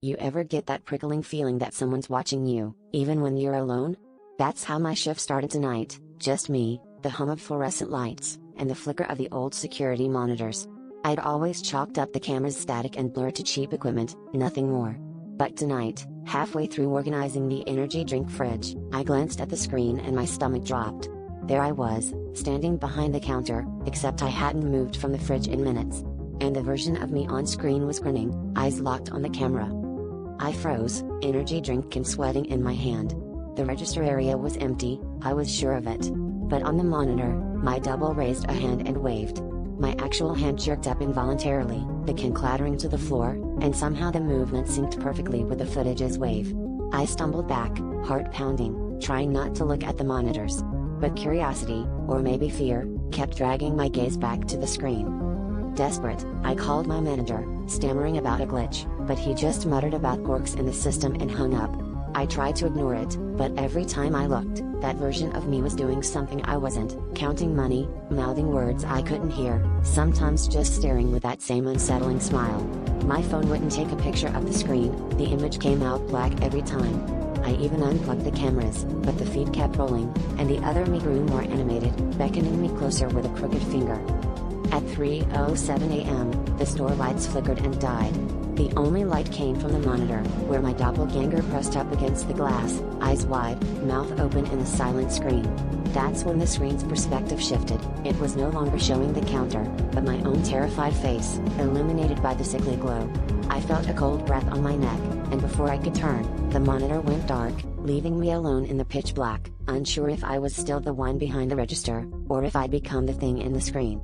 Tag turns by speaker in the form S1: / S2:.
S1: You ever get that prickling feeling that someone's watching you, even when you're alone? That's how my shift started tonight, just me, the hum of fluorescent lights, and the flicker of the old security monitors. I'd always chalked up the camera's static and blur to cheap equipment, nothing more. But tonight, halfway through organizing the energy drink fridge, I glanced at the screen and my stomach dropped. There I was, standing behind the counter, except I hadn't moved from the fridge in minutes. And the version of me on screen was grinning, eyes locked on the camera. I froze, energy drink can sweating in my hand. The register area was empty, I was sure of it. But on the monitor, my double raised a hand and waved. My actual hand jerked up involuntarily, the can clattering to the floor, and somehow the movement synced perfectly with the footage's wave. I stumbled back, heart pounding, trying not to look at the monitors. But curiosity, or maybe fear, kept dragging my gaze back to the screen. Desperate, I called my manager, stammering about a glitch, but he just muttered about quirks in the system and hung up. I tried to ignore it, but every time I looked, that version of me was doing something I wasn't, counting money, mouthing words I couldn't hear, sometimes just staring with that same unsettling smile. My phone wouldn't take a picture of the screen, the image came out black every time. I even unplugged the cameras, but the feed kept rolling, and the other me grew more animated, beckoning me closer with a crooked finger. At 3:07 a.m., the store lights flickered and died. The only light came from the monitor, where my doppelganger pressed up against the glass, eyes wide, mouth open in the silent screen. That's when the screen's perspective shifted. It was no longer showing the counter, but my own terrified face, illuminated by the sickly glow. I felt a cold breath on my neck, and before I could turn, the monitor went dark, leaving me alone in the pitch black, unsure if I was still the one behind the register, or if I'd become the thing in the screen.